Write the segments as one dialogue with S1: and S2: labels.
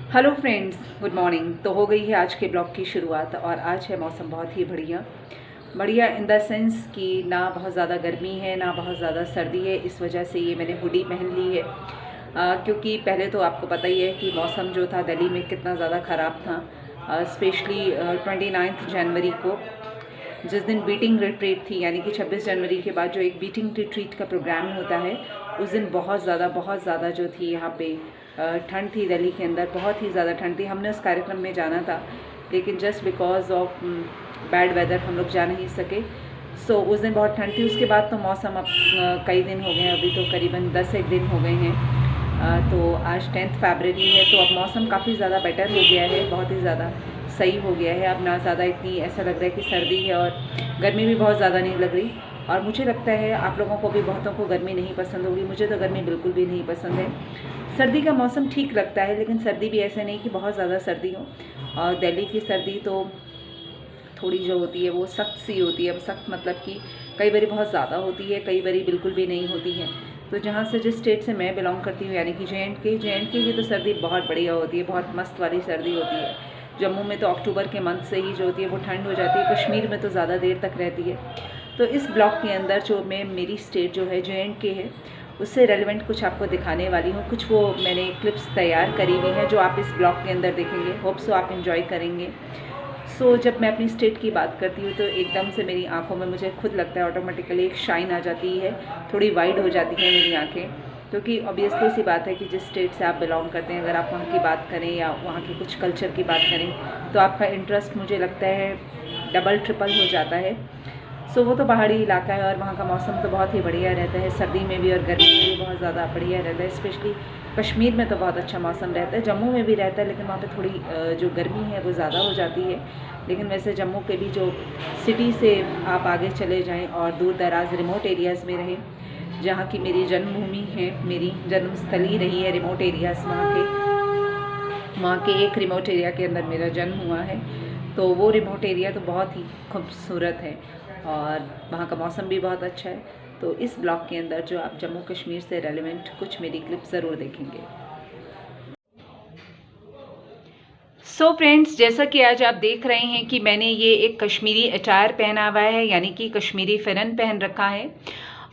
S1: Hello friends, good morning. तो हो गई है आज के ब्लॉग की शुरुआत और आज है मौसम बहुत ही बढ़िया बढ़िया इन द सेंस कि ना बहुत ज़्यादा गर्मी है ना बहुत ज़्यादा सर्दी है। इस वजह से ये मैंने हुडी पहन ली है क्योंकि पहले तो आपको पता ही है कि मौसम जो था दिल्ली में कितना ज़्यादा ख़राब था। स्पेशली 29 जनवरी को जिस दिन बीटिंग रिट्रीट थी, यानी कि 26 जनवरी के बाद जो एक बीटिंग रिट्रीट का प्रोग्राम होता है, उस दिन बहुत ज़्यादा जो थी यहाँ पे ठंड थी। दिल्ली के अंदर बहुत ही ज़्यादा ठंड थी। हमने उस कार्यक्रम में जाना था लेकिन just because of bad weather हम लोग जा नहीं सके। सो उस दिन बहुत ठंड थी। उसके बाद तो मौसम अब कई दिन हो गए हैं, अभी तो करीबन 10 एक दिन हो गए हैं। तो आज 10 फरवरी है, तो अब मौसम काफ़ी ज़्यादा बेटर हो गया है, बहुत ही ज़्यादा सही हो गया है। अब ना ज़्यादा इतनी ऐसा लग रहा है कि सर्दी है और गर्मी भी बहुत ज़्यादा नहीं लग रही। और मुझे लगता है आप लोगों को भी बहुतों को गर्मी नहीं पसंद होगी। मुझे तो गर्मी बिल्कुल भी नहीं पसंद है। सर्दी का मौसम ठीक लगता है लेकिन सर्दी भी ऐसे नहीं कि बहुत ज़्यादा सर्दी हो। और दिल्ली की सर्दी तो थोड़ी जो होती है वो सख्त सी होती है। सख्त मतलब कि कई बारी बहुत ज़्यादा होती है, कई बारी बिल्कुल भी नहीं होती है। तो जहाँ से जिस स्टेट से मैं बिलोंग करती हूँ यानी कि जे.एंड.के की तो सर्दी बहुत बढ़िया होती है, बहुत मस्त वाली सर्दी होती है। जम्मू में तो अक्टूबर के मंथ से ही जो होती है वो ठंड हो जाती है। कश्मीर में तो ज़्यादा देर तक रहती है। तो इस ब्लॉग के अंदर जो मेरी स्टेट जो है जे.एंड.के है, उससे रेलिवेंट कुछ आपको दिखाने वाली हूँ। कुछ वो मैंने क्लिप्स तैयार करी हुई हैं जो आप इस ब्लॉग के अंदर देखेंगे। होप सो आप इन्जॉय करेंगे। जब मैं अपनी स्टेट की बात करती हूँ तो एकदम से मेरी आंखों में मुझे खुद लगता है ऑटोमेटिकली एक शाइन आ जाती है, थोड़ी वाइड हो जाती है मेरी आंखें। क्योंकि ऑब्वियसली सी बात है कि जिस स्टेट से आप बिलोंग करते हैं, अगर आप वहाँ की बात करें या वहाँ के कुछ कल्चर की बात करें तो आपका इंटरेस्ट मुझे लगता है डबल ट्रिपल हो जाता है। वो तो पहाड़ी इलाका है और वहाँ का मौसम तो बहुत ही बढ़िया रहता है, सर्दी में भी और गर्मी में भी बहुत ज़्यादा बढ़िया रहता है। स्पेशली कश्मीर में तो बहुत अच्छा मौसम रहता है, जम्मू में भी रहता है लेकिन वहाँ पे थोड़ी जो गर्मी है वो ज़्यादा हो जाती है। लेकिन वैसे जम्मू के भी जो सिटी से आप आगे चले जाएं और दूर दराज रिमोट एरियाज़ में रहें, जहाँ की मेरी जन्मभूमि है, मेरी जन्मस्थली रही है रिमोट एरियाज़, वहाँ के एक रिमोट एरिया के अंदर मेरा जन्म हुआ है। तो वो रिमोट एरिया तो बहुत ही खूबसूरत है और वहाँ का मौसम भी बहुत अच्छा है। तो इस ब्लॉग के अंदर जो आप जम्मू कश्मीर से रेलेवेंट कुछ मेरी क्लिप ज़रूर देखेंगे। फ्रेंड्स, जैसा कि आज आप देख रहे हैं कि मैंने ये एक कश्मीरी अटायर पहना हुआ है, यानी कि कश्मीरी फ़िरन पहन रखा है।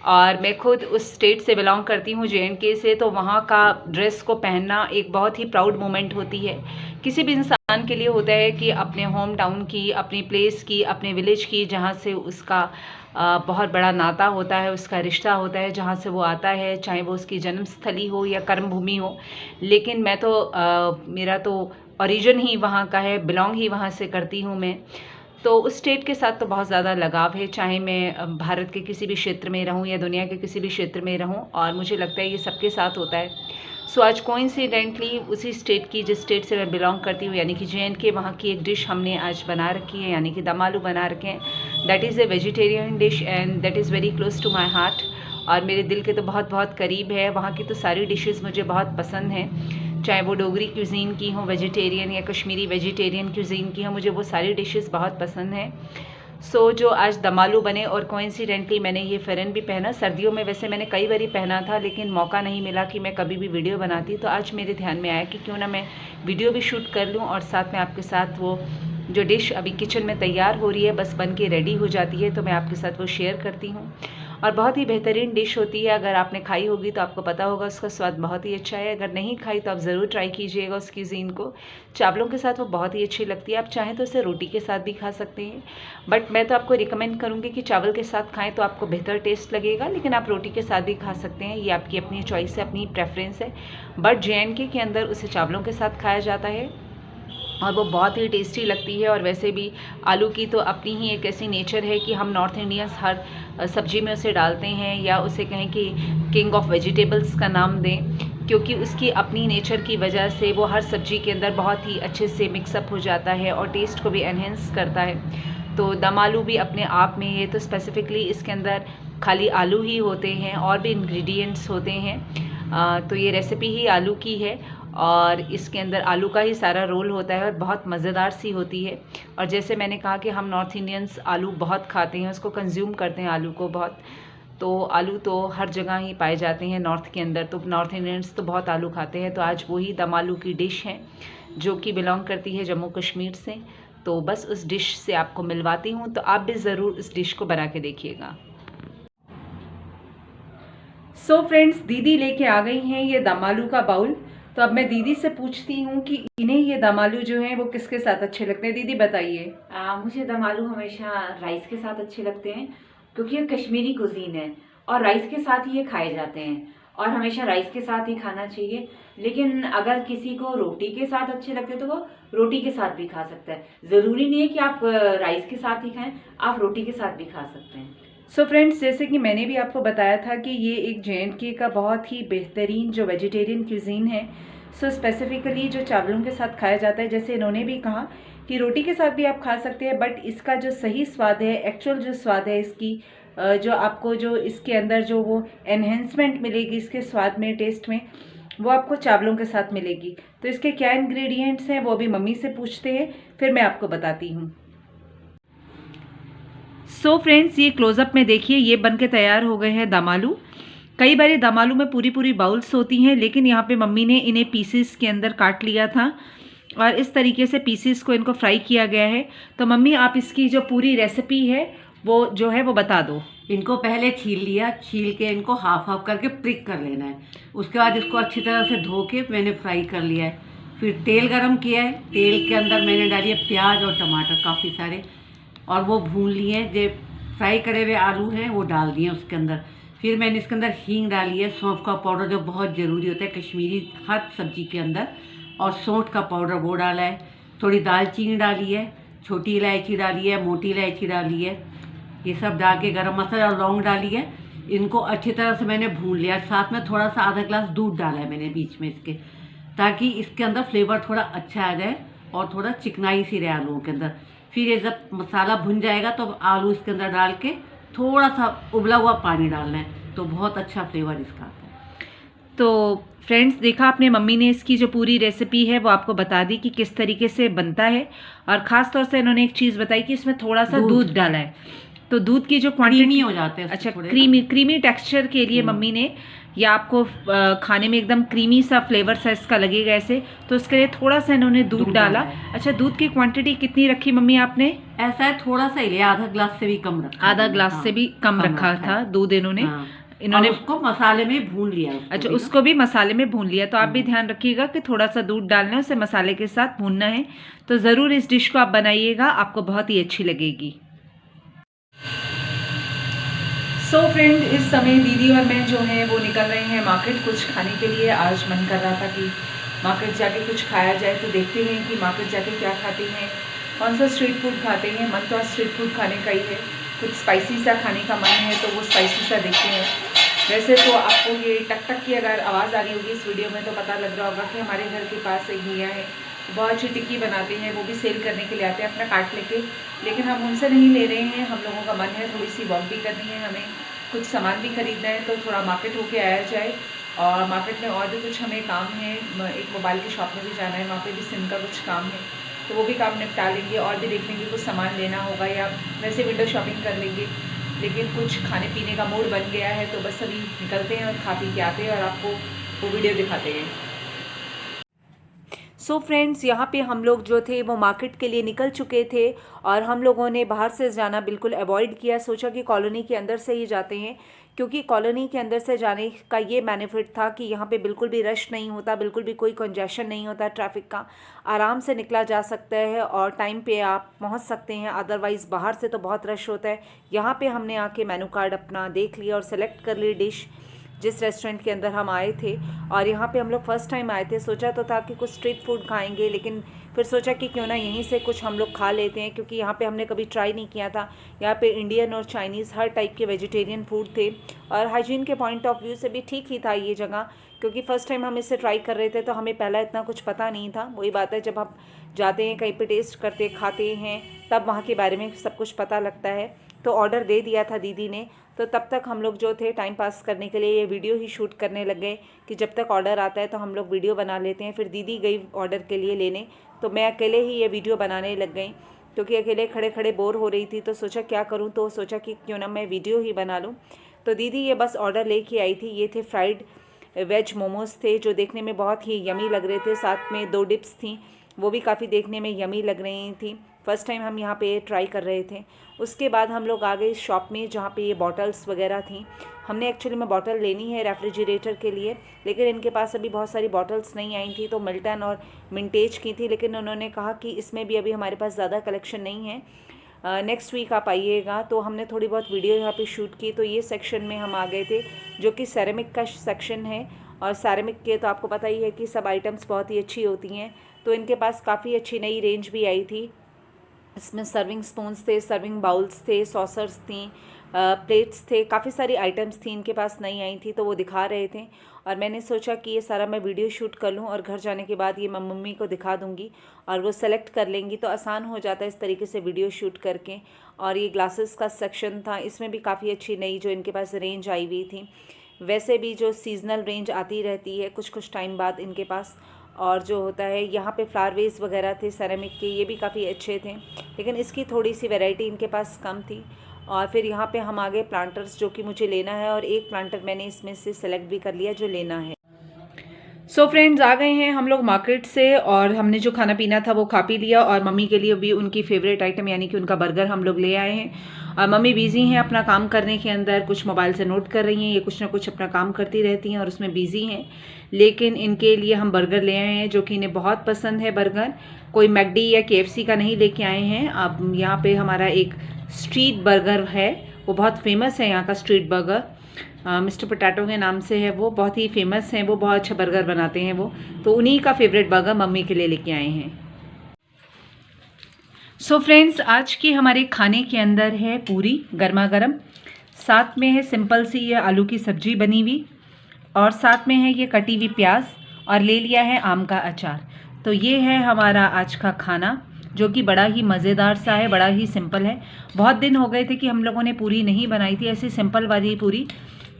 S1: और मैं खुद उस स्टेट से बिलोंग करती हूँ, जे.एंड.के से। तो वहाँ का ड्रेस को पहनना एक बहुत ही प्राउड मोमेंट होती है। किसी भी इंसान के लिए होता है कि अपने होम टाउन की, अपनी प्लेस की, अपने विलेज की, जहाँ से उसका बहुत बड़ा नाता होता है, उसका रिश्ता होता है, जहाँ से वो आता है, चाहे वो उसकी जन्मस्थली हो या कर्मभूमि हो। लेकिन मैं तो मेरा तो ओरिजिन ही वहाँ का है, बिलोंग ही वहाँ से करती हूँ मैं। तो उस स्टेट के साथ तो बहुत ज़्यादा लगाव है, चाहे मैं भारत के किसी भी क्षेत्र में रहूँ या दुनिया के किसी भी क्षेत्र में रहूँ। और मुझे लगता है ये सबके साथ होता है। आज कोइंसिडेंटली उसी स्टेट की, जिस स्टेट से मैं बिलोंग करती हूँ यानी कि जे.एंड.के, वहाँ की एक डिश हमने आज बना रखी है, यानी कि दम आलू बना रखे हैं। That is a vegetarian dish and that is very close to my heart, और मेरे दिल के तो बहुत बहुत करीब है। वहाँ की तो सारी डिशेज़ मुझे बहुत पसंद हैं, चाहे वो डोगरी क्यूज़ीन की हो वेजिटेरियन या कश्मीरी वेजिटेरियन क्यूज़ीन की हो, मुझे वो सारी डिशेज़ बहुत पसंद हैं। जो आज दम आलू बने और कोइंसिडेंटली मैंने ये फ़िरन भी पहना। सर्दियों में वैसे मैंने कई बारी पहना था लेकिन मौका नहीं मिला कि मैं कभी भी वीडियो बनाती। तो आज मेरे ध्यान में आया कि क्यों ना मैं वीडियो भी शूट कर लूँ और साथ में आपके साथ वो जो डिश अभी किचन में तैयार हो रही है, बस बन के रेडी हो जाती है, तो मैं आपके साथ वो शेयर करती हूँ। और बहुत ही बेहतरीन डिश होती है। अगर आपने खाई होगी तो आपको पता होगा उसका स्वाद बहुत ही अच्छा है। अगर नहीं खाई तो आप ज़रूर ट्राई कीजिएगा उस क्यूज़ीन को। चावलों के साथ वो बहुत ही अच्छी लगती है। आप चाहें तो इसे रोटी के साथ भी खा सकते हैं, बट मैं तो आपको रिकमेंड करूँगी कि चावल के साथ खाएं तो आपको बेहतर टेस्ट लगेगा। लेकिन आप रोटी के साथ भी खा सकते हैं, ये आपकी अपनी चॉइस है, अपनी प्रेफरेंस है। बट जे.एंड.के के अंदर उसे चावलों के साथ खाया जाता है और वो बहुत ही टेस्टी लगती है। और वैसे भी आलू की तो अपनी ही एक ऐसी नेचर है कि हम नॉर्थ इंडियंस हर सब्जी में उसे डालते हैं, या उसे कहें कि किंग ऑफ वेजिटेबल्स का नाम दें, क्योंकि उसकी अपनी नेचर की वजह से वो हर सब्जी के अंदर बहुत ही अच्छे से मिक्सअप हो जाता है और टेस्ट को भी एनहेंस करता है। तो दम आलू भी अपने आप में, ये तो स्पेसिफिकली इसके अंदर खाली आलू ही होते हैं और भी इंग्रेडिएंट्स होते हैं। तो ये रेसिपी ही आलू की है और इसके अंदर आलू का ही सारा रोल होता है और बहुत मज़ेदार सी होती है। और जैसे मैंने कहा कि हम नॉर्थ इंडियंस आलू बहुत खाते हैं, उसको कंज्यूम करते हैं आलू को बहुत। तो आलू तो हर जगह ही पाए जाते हैं नॉर्थ के अंदर, तो नॉर्थ इंडियंस तो बहुत आलू खाते हैं। तो आज वही दम आलू की डिश है जो कि बिलोंग करती है जम्मू कश्मीर से। तो बस उस डिश से आपको मिलवाती हूँ, तो आप भी ज़रूर इस डिश को बना के देखिएगा। सो फ्रेंड्स, दीदी लेके आ गई हैं ये दम आलू का बाउल। तो अब मैं दीदी से पूछती हूँ कि इन्हें ये दम आलू जो हैं वो किसके साथ अच्छे लगते हैं। दीदी बताइए।
S2: मुझे दम आलू हमेशा राइस के साथ अच्छे लगते हैं, क्योंकि ये कश्मीरी कुजीन है और राइस के साथ ही ये खाए जाते हैं और हमेशा राइस के साथ ही खाना चाहिए। लेकिन अगर किसी को रोटी के साथ अच्छे लगते हैं तो वो रोटी के साथ भी खा सकता है। ज़रूरी नहीं है कि आप राइस के साथ ही खाएं, आप रोटी के साथ भी खा सकते हैं।
S1: सो फ्रेंड्स, जैसे कि मैंने भी आपको बताया था कि ये एक जे.एंड.के का बहुत ही बेहतरीन जो वेजिटेरियन क्यूजीन है। सो स्पेसिफिकली जो चावलों के साथ खाया जाता है, जैसे इन्होंने भी कहा कि रोटी के साथ भी आप खा सकते हैं, बट इसका जो सही स्वाद है, एक्चुअल जो स्वाद है इसकी, जो आपको जो इसके अंदर जो वो एनहेंसमेंट मिलेगी इसके स्वाद में, टेस्ट में, वो आपको चावलों के साथ मिलेगी। तो इसके क्या इंग्रेडिएंट्स हैं वो अभी मम्मी से पूछते हैं, फिर मैं आपको बताती हूँ। सो फ्रेंड्स, ये क्लोज़अप में देखिए, ये बन के तैयार हो गए हैं दम आलू। कई बार ये दम आलू में पूरी पूरी बाउल्स होती हैं, लेकिन यहाँ पे मम्मी ने इन्हें पीसेस के अंदर काट लिया था और इस तरीके से पीसेस को इनको फ्राई किया गया है। तो मम्मी, आप इसकी जो पूरी रेसिपी है वो जो है वो बता दो।
S2: इनको पहले छील लिया, छील के इनको हाफ हाफ करके प्रिक कर लेना है। उसके बाद इसको अच्छी तरह से धो के मैंने फ्राई कर लिया है। फिर तेल गरम किया है, तेल के अंदर मैंने डाली है प्याज और टमाटर काफ़ी सारे, और वो भून लिए। जो फ्राई करे हुए आलू हैं वो डाल दिए उसके अंदर। फिर मैंने इसके अंदर हींग डाली है, सौंफ का पाउडर जो बहुत ज़रूरी होता है कश्मीरी हर सब्जी के अंदर, और सौंठ का पाउडर वो डाला है। थोड़ी दालचीनी डाली है, छोटी इलायची डाली है, मोटी इलायची डाली है, ये सब डाल के गरम मसाला और लौंग डाली है। इनको अच्छी तरह से मैंने भून लिया। साथ में थोड़ा सा आधा ग्लास दूध डाला है मैंने बीच में इसके, ताकि इसके अंदर फ्लेवर थोड़ा अच्छा आ जाए और थोड़ा चिकनाई सी रहे आलूओं के अंदर। फिर ये जब मसाला भुन जाएगा तो आलू इसके अंदर डाल के थोड़ा सा उबला हुआ पानी डालना है, तो बहुत अच्छा फ्लेवर इसका आता है।
S1: तो फ्रेंड्स, देखा आपने, मम्मी ने इसकी जो पूरी रेसिपी है वो आपको बता दी कि किस तरीके से बनता है। और ख़ास तौर से इन्होंने एक चीज़ बताई कि इसमें थोड़ा सा दूध डाला है, तो दूध की जो क्वांटिटी
S2: हो जाते हैं।
S1: अच्छा, क्रीमी टेक्सचर के लिए मम्मी ने, या आपको खाने में एकदम क्रीमी सा फ्लेवर सा इसका लगेगा ऐसे, तो उसके लिए थोड़ा सा इन्होंने दूध डाला। अच्छा, दूध की क्वांटिटी कितनी रखी मम्मी आपने?
S2: ऐसा है, थोड़ा सा ही लिया, आधा ग्लास से भी कम रखा।
S1: आधा ग्लास से भी कम रखा था दूध इन्होंने।
S2: इन्होंने उसको मसाले में भून लिया।
S1: अच्छा, उसको भी मसाले में भून लिया। तो आप भी ध्यान रखिएगा कि थोड़ा सा दूध डालना है, उसे मसाले के साथ भूनना है। तो ज़रूर इस डिश को आप बनाइएगा, आपको बहुत ही अच्छी लगेगी। सो फ्रेंड, इस समय दीदी और मैं जो है वो निकल रहे हैं मार्केट कुछ खाने के लिए। आज मन कर रहा था कि मार्केट जाके कुछ खाया जाए, तो देखते हैं कि मार्केट जाके क्या खाते हैं, कौन सा स्ट्रीट फूड खाते हैं। मन तो आज स्ट्रीट फूड खाने का ही है, कुछ स्पाइसी सा खाने का मन है, तो वो स्पाइसी सा देखते हैं। वैसे तो आपको ये टक टक की अगर आवाज़ आ रही होगी इस वीडियो में, तो पता लग रहा होगा कि हमारे घर के पास एक भैया है, बहुत अच्छी टिक्की बनाते हैं, वो भी सेल करने के लिए आते हैं अपना कार्ट लेके। लेकिन हम उनसे नहीं ले रहे हैं, हम लोगों का मन है, थोड़ी सी वॉक भी करनी है, हमें कुछ सामान भी खरीदना है, तो थोड़ा मार्केट होके आया जाए। और मार्केट में और भी कुछ हमें काम है, एक मोबाइल की शॉप में भी जाना है, वहाँ पे भी सिम का कुछ काम है, तो वो भी काम निपटा लेंगे। और भी देख लेंगे कुछ सामान लेना होगा, या वैसे विंडो शॉपिंग कर लेंगे। लेकिन कुछ खाने पीने का मूड बन गया है, तो बस अभी निकलते हैं और खा पी के आते हैं और आपको वो वीडियो दिखाते हैं। सो फ्रेंड्स, यहाँ पे हम लोग जो थे वो मार्केट के लिए निकल चुके थे और हम लोगों ने बाहर से जाना बिल्कुल अवॉइड किया। सोचा कि कॉलोनी के अंदर से ही जाते हैं, क्योंकि कॉलोनी के अंदर से जाने का ये बेनिफिट था कि यहाँ पे बिल्कुल भी रश नहीं होता, बिल्कुल भी कोई कंजेशन नहीं होता ट्रैफिक का, आराम से निकला जा सकता है और टाइम पे आप पहुँच सकते हैं। अदरवाइज़ बाहर से तो बहुत रश होता है। यहाँ पे हमने आके मेनू कार्ड अपना देख लिया और सेलेक्ट कर ली डिश जिस रेस्टोरेंट के अंदर हम आए थे। और यहाँ पे हम लोग फ़र्स्ट टाइम आए थे, सोचा तो था कि कुछ स्ट्रीट फूड खाएंगे, लेकिन फिर सोचा कि क्यों ना यहीं से कुछ हम लोग खा लेते हैं, क्योंकि यहाँ पे हमने कभी ट्राई नहीं किया था। यहाँ पे इंडियन और चाइनीज़ हर टाइप के वेजिटेरियन फूड थे और हाइजीन के पॉइंट ऑफ व्यू से भी ठीक ही था ये जगह, क्योंकि फ़र्स्ट टाइम हम इसे ट्राई कर रहे थे, तो हमें पहला इतना कुछ पता नहीं था। वही बात है, जब आप जाते हैं कहीं पे टेस्ट करते खाते हैं तब वहाँ के बारे में सब कुछ पता लगता है। तो ऑर्डर दे दिया था दीदी ने, तो तब तक हम लोग जो थे टाइम पास करने के लिए ये वीडियो ही शूट करने लग गए कि जब तक ऑर्डर आता है तो हम लोग वीडियो बना लेते हैं। फिर दीदी गई ऑर्डर के लिए लेने, तो मैं अकेले ही ये वीडियो बनाने लग गई, क्योंकि अकेले खड़े खड़े बोर हो रही थी। तो सोचा क्या करूं, तो सोचा कि क्यों ना मैं वीडियो ही बना लूं। तो दीदी ये बस ऑर्डर लेके आई थी। ये थे फ्राइड वेज मोमोज़ थे जो देखने में बहुत ही यमी लग रहे थे। साथ में 2 डिप्स थी, वो भी काफ़ी देखने में यमी लग रही थी। फ़र्स्ट टाइम हम यहाँ पे ट्राई कर रहे थे। उसके बाद हम लोग आ गए शॉप में जहाँ पे ये बॉटल्स वगैरह थी। हमने एक्चुअली में बॉटल लेनी है रेफ्रिजरेटर के लिए, लेकिन इनके पास अभी बहुत सारी बॉटल्स नहीं आई थी, तो मिल्टन और मिंटेज की थी। लेकिन उन्होंने कहा कि इसमें भी अभी हमारे पास ज़्यादा कलेक्शन नहीं है, नेक्स्ट वीक आप आइएगा। तो हमने थोड़ी बहुत वीडियो यहाँ पे शूट की। तो ये सेक्शन में हम आ गए थे जो कि सेरेमिक का सेक्शन है, और सेरेमिक के तो आपको पता ही है कि सब आइटम्स बहुत ही अच्छी होती हैं। तो इनके पास काफ़ी अच्छी नई रेंज भी आई थी। इसमें सर्विंग स्पून्स थे, सर्विंग बाउल्स थे, सॉसर्स थी, प्लेट्स थे, काफ़ी सारी आइटम्स थी इनके पास नई आई थी, तो वो दिखा रहे थे। और मैंने सोचा कि ये सारा मैं वीडियो शूट कर लूँ और घर जाने के बाद ये मैं मम्मी को दिखा दूँगी और वो सेलेक्ट कर लेंगी, तो आसान हो जाता है इस तरीके से वीडियो शूट करके। और ये ग्लासेस का सेक्शन था, इसमें भी काफ़ी अच्छी नई जो इनके पास रेंज आई हुई थी। वैसे भी जो सीजनल रेंज आती रहती है कुछ कुछ टाइम बाद इनके पास। और जो होता है यहाँ पे फ्लावर वेस वगैरह थे सेरेमिक के, ये भी काफ़ी अच्छे थे, लेकिन इसकी थोड़ी सी वैरायटी इनके पास कम थी। और फिर यहाँ पे हम आ गए प्लांटर्स जो कि मुझे लेना है, और एक प्लांटर मैंने इसमें से सेलेक्ट भी कर लिया जो लेना है। सो फ्रेंड्स, आ गए हैं हम लोग मार्केट से, और हमने जो खाना पीना था वो खा पी लिया, और मम्मी के लिए भी उनकी फेवरेट आइटम यानी कि उनका बर्गर हम लोग ले आए हैं। और मम्मी बिज़ी हैं अपना काम करने के अंदर, कुछ मोबाइल से नोट कर रही हैं, ये कुछ ना कुछ अपना काम करती रहती हैं और उसमें बिज़ी हैं। लेकिन इनके लिए हम बर्गर ले आए हैं जो कि इन्हें बहुत पसंद है बर्गर। कोई मैकडी या KFC का नहीं लेके आए हैं। अब यहाँ पे हमारा एक स्ट्रीट बर्गर है, वो बहुत फेमस है यहाँ का स्ट्रीट बर्गर, मिस्टर पोटैटो के नाम से है, वो बहुत ही फेमस हैं, वो बहुत अच्छा बर्गर बनाते हैं वो। तो उन्हीं का फेवरेट बर्गर मम्मी के लिए लेके आए हैं। सो फ्रेंड्स, आज के हमारे खाने के अंदर है पूरी गर्मा गर्म, साथ में है सिंपल सी ये आलू की सब्जी बनी हुई, और साथ में है ये कटी हुई प्याज, और ले लिया है आम का अचार। तो ये है हमारा आज का खाना जो कि बड़ा ही मज़ेदार सा है, बड़ा ही सिंपल है। बहुत दिन हो गए थे कि हम लोगों ने पूरी नहीं बनाई थी, ऐसी सिंपल वाली पूरी।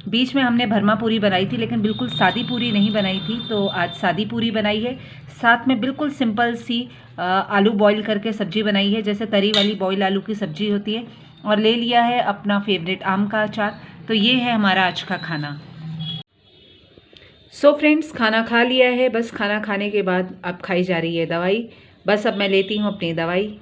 S1: बीच में हमने भरमा पूरी बनाई थी, लेकिन बिल्कुल सादी पूरी नहीं बनाई थी, तो आज सादी पूरी बनाई है। साथ में बिल्कुल सिंपल सी आलू बॉईल करके सब्जी बनाई है, जैसे तरी वाली बॉईल आलू की सब्जी होती है, और ले लिया है अपना फेवरेट आम का अचार। तो ये है हमारा आज का खाना। सो फ्रेंड्स, खाना खा लिया है, बस खाना खाने के बाद अब खाई जा रही है दवाई। बस अब मैं लेती हूँ अपनी दवाई।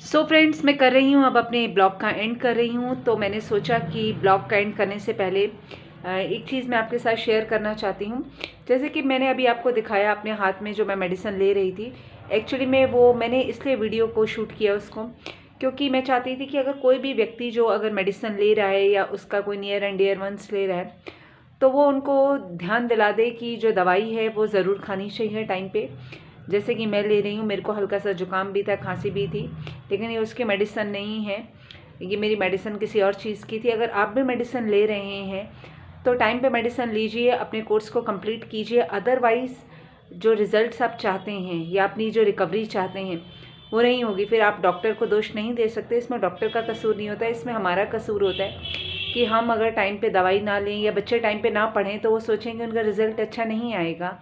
S1: सो फ्रेंड्स, मैं कर रही हूँ अब अपने ब्लॉग का एंड कर रही हूँ। तो मैंने सोचा कि ब्लॉग का एंड करने से पहले एक चीज़ मैं आपके साथ शेयर करना चाहती हूँ। जैसे कि मैंने अभी आपको दिखाया अपने हाथ में जो मैं मेडिसिन ले रही थी, एक्चुअली में वो मैंने इसलिए वीडियो को शूट किया उसको, क्योंकि मैं चाहती थी कि अगर कोई भी व्यक्ति जो अगर मेडिसिन ले रहा है या उसका कोई नियर एंड डियर वंस ले रहा है, तो वो उनको ध्यान दिला दे कि जो दवाई है वो ज़रूर खानी चाहिए टाइम पे। जैसे कि मैं ले रही हूँ, मेरे को हल्का सा जुकाम भी था, खांसी भी थी, लेकिन ये उसकी मेडिसिन नहीं है, ये मेरी मेडिसिन किसी और चीज़ की थी। अगर आप भी मेडिसिन ले रहे हैं तो टाइम पे मेडिसिन लीजिए, अपने कोर्स को कंप्लीट कीजिए। अदरवाइज़ जो रिज़ल्ट्स आप चाहते हैं या अपनी जो रिकवरी चाहते हैं वो नहीं होगी। फिर आप डॉक्टर को दोष नहीं दे सकते, इसमें डॉक्टर का कसूर नहीं होता है, इसमें हमारा कसूर होता है कि हम अगर टाइम पे दवाई ना लें या बच्चे टाइम पे ना पढ़ें तो वो सोचेंगे उनका रिज़ल्ट अच्छा नहीं आएगा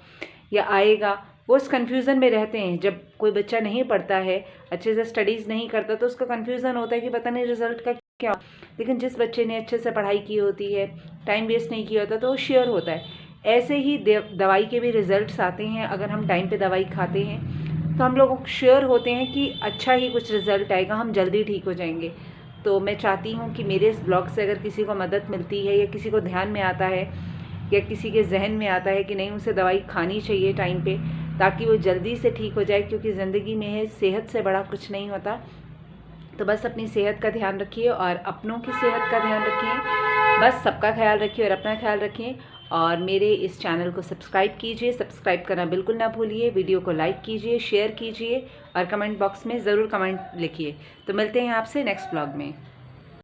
S1: या आएगा। वो उस कन्फ्यूज़न में रहते हैं। जब कोई बच्चा नहीं पढ़ता है, अच्छे से स्टडीज़ नहीं करता, तो उसका कन्फ्यूज़न होता है कि पता नहीं रिज़ल्ट का क्या। लेकिन जिस बच्चे ने अच्छे से पढ़ाई की होती है, टाइम वेस्ट नहीं किया होता, तो वो श्योर होता है। ऐसे ही दवाई के भी रिज़ल्ट्स आते हैं। अगर हम टाइम पे दवाई खाते हैं तो हम लोग श्योर होते हैं कि अच्छा ही कुछ रिज़ल्ट आएगा, हम जल्दी ठीक हो जाएंगे। तो मैं चाहती हूँ कि मेरे इस ब्लॉग से अगर किसी को मदद मिलती है या किसी को ध्यान में आता है या किसी के जहन में आता है कि नहीं उसे दवाई खानी चाहिए टाइम पे, ताकि वो जल्दी से ठीक हो जाए, क्योंकि ज़िंदगी में है सेहत से बड़ा कुछ नहीं होता। तो बस अपनी सेहत का ध्यान रखिए और अपनों की सेहत का ध्यान रखिए। बस सबका ख्याल रखिए और अपना ख्याल रखिए। और मेरे इस चैनल को सब्सक्राइब कीजिए, सब्सक्राइब करना बिल्कुल ना भूलिए। वीडियो को लाइक कीजिए, शेयर कीजिए और कमेंट बॉक्स में ज़रूर कमेंट लिखिए। तो मिलते हैं आपसे नेक्स्ट ब्लॉग में।